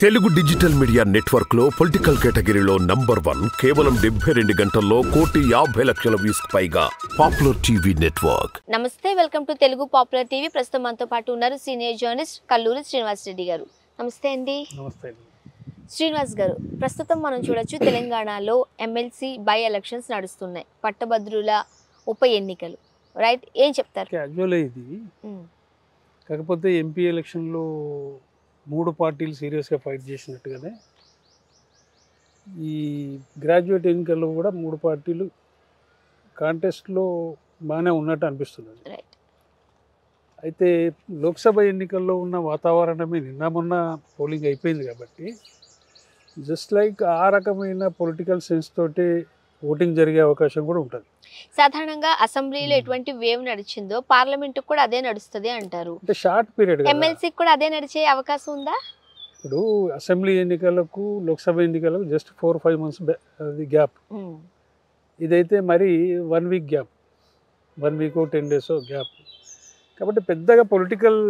Telugu digital media network లో political కేటగిరీలో number 1 కేవలం 72 గంటల్లో 1,50,00,000 వ్యూస్ పైగా పాపులర్ టీవీ నెట్వర్క్. నమస్తే, welcome to Telugu popular TV. ప్రస్తుతం మనతో పాటు ఉన్నారు సీనియర్ జర్నలిస్ట్ కల్లూరి శ్రీనివాస్ రెడ్డి గారు. నమస్తే అండి. నమస్తే శ్రీనివాస్ గారు, ప్రస్తుతం మనం చూడొచ్చు తెలంగాణలో ఎమ్మెల్సీ బై ఎలక్షన్స్ నడుస్తున్నాయి, పట్టభద్రుల ఉప ఎన్నికలు, రైట్? ఏం చెప్తారు? క్యాజువల్ ఇది. కాకపోతే ఎంపీ ఎలక్షన్లో 3 పార్టీలు సీరియస్గా ఫైట్ చేసినట్టుగానే ఈ గ్రాడ్యుయేట్ ఎన్నికల్లో కూడా 3 పార్టీలు కాంటెస్ట్లో బాగానే ఉన్నట్టు అనిపిస్తున్నది. రైట్. అయితే లోక్సభ ఎన్నికల్లో ఉన్న వాతావరణమే నిన్న మొన్న పోలింగ్ అయిపోయింది కాబట్టి జస్ట్ లైక్ ఆ రకమైన పొలిటికల్ సెన్స్ తోటి ఓటింగ్ జరిగే అవకాశం కూడా ఉంటుంది. సాధారణంగా అసెంబ్లీలో ఎటువంటి వేవ్ నడిచిందో పార్లమెంట్ కూడా అదే నడుస్తుంది అంటారు. అంటే షార్ట్ పీరియడ్, ఎమ్మెల్సీకి కూడా అదే నడిచే అవకాశం ఉందా? ఇప్పుడు అసెంబ్లీ ఎన్నికలకు లోక్సభ ఎన్నికలకు జస్ట్ 4-5 మంత్స్ అది గ్యాప్. ఇదైతే మరి 1 week gap, 1 week 10 days gap. కాబట్టి పెద్దగా పొలిటికల్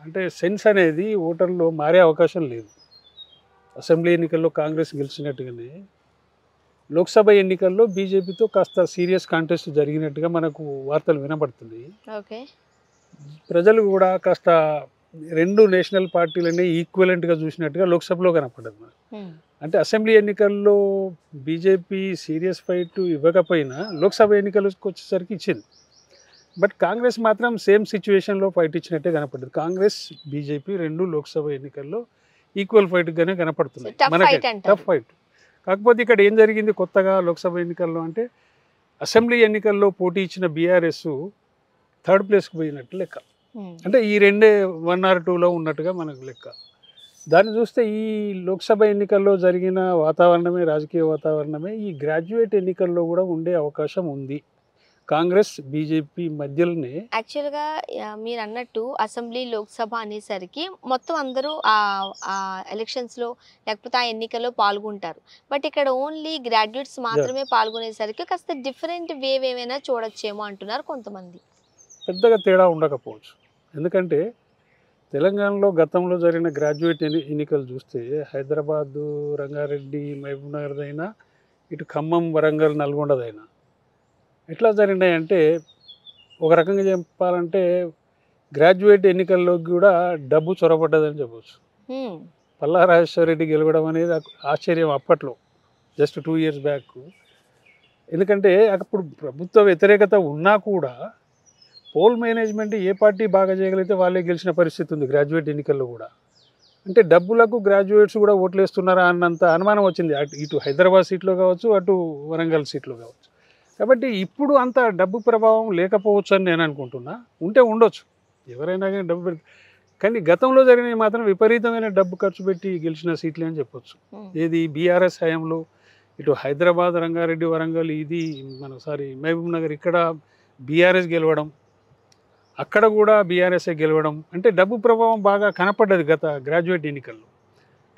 అంటే సెన్స్ అనేది ఓటర్లో మారే అవకాశం లేదు. అసెంబ్లీ ఎన్నికల్లో కాంగ్రెస్ గెలిచినట్టుగానే లోక్సభ ఎన్నికల్లో బీజేపీతో కాస్త సీరియస్ కాంటెస్ట్ జరిగినట్టుగా మనకు వార్తలు వినబడుతున్నాయి. ఓకే. ప్రజలు కూడా కాస్త 2 నేషనల్ పార్టీలనే ఈక్వలెంట్గా చూసినట్టుగా లోక్సభలో కనపడ్డది మనకు. అంటే అసెంబ్లీ ఎన్నికల్లో బీజేపీ సీరియస్ ఫైట్ ఇవ్వకపోయినా లోక్సభ ఎన్నికలకు వచ్చేసరికి ఇచ్చింది. బట్ కాంగ్రెస్ మాత్రం సేమ్ సిచ్యువేషన్లో ఫైట్ ఇచ్చినట్టే కనపడ్డది. కాంగ్రెస్ బీజేపీ 2 లోక్సభ ఎన్నికల్లో ఈక్వల్ ఫైట్గానే కనపడుతున్నాయి మనకి, టఫ్ ఫైట్. కాకపోతే ఇక్కడ ఏం జరిగింది కొత్తగా లోక్సభ ఎన్నికల్లో అంటే అసెంబ్లీ ఎన్నికల్లో పోటీ ఇచ్చిన బీఆర్ఎస్ 3rd ప్లేస్కి పోయినట్టు లెక్క. అంటే ఈ 1 or 2లో ఉన్నట్టుగా మనకు లెక్క. దాన్ని చూస్తే ఈ లోక్సభ ఎన్నికల్లో జరిగిన వాతావరణమే, రాజకీయ వాతావరణమే ఈ గ్రాడ్యుయేట్ ఎన్నికల్లో కూడా ఉండే అవకాశం ఉంది కాంగ్రెస్ బీజేపీ మధ్యలోనే. యాక్చువల్గా మీరు అన్నట్టు అసెంబ్లీ లోక్సభ అనేసరికి మొత్తం అందరూ ఆ ఎలక్షన్స్లో లేకపోతే ఆ ఎన్నికల్లో పాల్గొంటారు. బట్ ఇక్కడ ఓన్లీ గ్రాడ్యుయేట్స్ మాత్రమే పాల్గొనేసరికి కాస్త డిఫరెంట్ వేవ్ ఏమైనా చూడొచ్చేమో అంటున్నారు కొంతమంది. పెద్దగా తేడా ఉండకపోవచ్చు. ఎందుకంటే తెలంగాణలో గతంలో జరిగిన గ్రాడ్యుయేట్ ఎన్నికలు చూస్తే హైదరాబాదు, రంగారెడ్డి, మహబూబ్ నగర్దైనా, ఇటు ఖమ్మం, వరంగల్, నల్గొండదైనా ఎట్లా జరిగినాయంటే ఒక రకంగా చెప్పాలంటే గ్రాడ్యుయేట్ ఎన్నికల్లో కూడా డబ్బు చొరబడ్డదని చెప్పవచ్చు. పల్లా రాజేశ్వర రెడ్డి గెలవడం అనేది ఆశ్చర్యం అప్పట్లో, జస్ట్ 2 years బ్యాక్. ఎందుకంటే అప్పుడు ప్రభుత్వ వ్యతిరేకత ఉన్నా కూడా పోల్ మేనేజ్మెంట్ ఏ పార్టీ బాగా చేయగలిగితే వాళ్ళే గెలిచిన పరిస్థితి ఉంది గ్రాడ్యుయేట్ ఎన్నికల్లో కూడా. అంటే డబ్బులకు గ్రాడ్యుయేట్స్ కూడా ఓట్లేస్తున్నారా అన్నంత అనుమానం వచ్చింది, ఇటు హైదరాబాద్ సీట్లో కావచ్చు, అటు వరంగల్ సీట్లో కావచ్చు. కాబట్టి ఇప్పుడు అంత డబ్బు ప్రభావం లేకపోవచ్చు అని నేను అనుకుంటున్నా. ఉంటే ఉండొచ్చు, ఎవరైనా కానీ డబ్బు పెడితే. కానీ గతంలో జరిగినవి మాత్రం విపరీతమైన డబ్బు ఖర్చు పెట్టి గెలిచిన సీట్లే అని చెప్పొచ్చు. ఏది బీఆర్ఎస్ హయాంలో ఇటు హైదరాబాద్, రంగారెడ్డి, వరంగల్, ఇది మహబూబ్ నగర్, ఇక్కడ బీఆర్ఎస్ గెలవడం, అక్కడ కూడా బీఆర్ఎస్ఏ గెలవడం, అంటే డబ్బు ప్రభావం బాగా కనపడ్డది గత గ్రాడ్యుయేట్ ఎన్నికల్లో.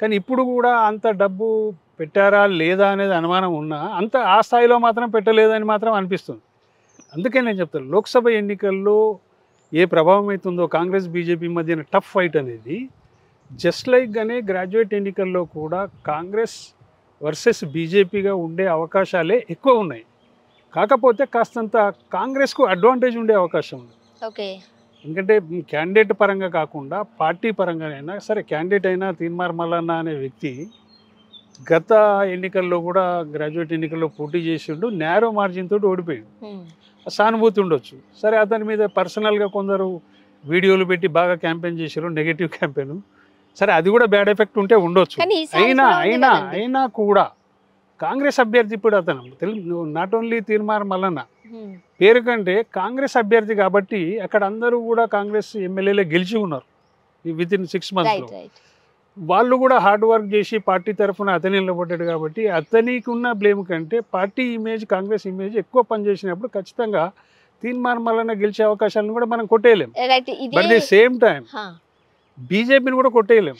కానీ ఇప్పుడు కూడా అంత డబ్బు పెట్టారా లేదా అనేది అనుమానం ఉన్నా అంత ఆ స్థాయిలో మాత్రం పెట్టలేదని మాత్రం అనిపిస్తుంది. అందుకే నేను చెప్తాను, లోక్సభ ఎన్నికల్లో ఏ ప్రభావం అవుతుందో కాంగ్రెస్ బీజేపీ మధ్యన టఫ్ ఫైట్ అనేది జస్ట్ లైక్గానే గ్రాడ్యుయేట్ ఎన్నికల్లో కూడా కాంగ్రెస్ వర్సెస్ బీజేపీగా ఉండే అవకాశాలే ఎక్కువ ఉన్నాయి. కాకపోతే కాస్తంత కాంగ్రెస్కు అడ్వాంటేజ్ ఉండే అవకాశం ఉంది. ఓకే. ఎందుకంటే క్యాండిడేట్ పరంగా కాకుండా పార్టీ పరంగానైనా సరే, క్యాండిడేట్ అయినా తీన్మార్ మల్లన్న అనే వ్యక్తి గత ఎన్నికల్లో కూడా గ్రాడ్యుయేట్ ఎన్నికల్లో పోటీ చేసిండు, నేరో మార్జిన్ తోటి ఓడిపోయాడు. సానుభూతి ఉండొచ్చు, సరే అతని మీద పర్సనల్గా కొందరు వీడియోలు పెట్టి బాగా క్యాంపెయిన్ చేశారు, నెగటివ్ క్యాంపెయిన్, సరే అది కూడా బ్యాడ్ ఎఫెక్ట్ ఉంటే ఉండొచ్చు. అయినా కూడా కాంగ్రెస్ అభ్యర్థి ఇప్పుడు అతను నాట్ ఓన్లీ తీన్మార్ మల్లన్న పేరు కంటే కాంగ్రెస్ అభ్యర్థి కాబట్టి అక్కడ అందరూ కూడా కాంగ్రెస్ ఎమ్మెల్యేలే గెలిచి ఉన్నారు వితిన్ 6 monthsలో. వాళ్ళు కూడా హార్డ్ వర్క్ చేసి పార్టీ తరఫున అతని నిలబడ్డాడు కాబట్టి అతనికి ఉన్న బ్లేమ్ కంటే పార్టీ ఇమేజ్, కాంగ్రెస్ ఇమేజ్ ఎక్కువ పనిచేసినప్పుడు ఖచ్చితంగా తీన్మార్ మల్లన్న గెలిచే అవకాశాలను కూడా మనం కొట్టేయలేం. బట్ ది సేమ్ టైం బీజేపీని కూడా కొట్టేయలేం.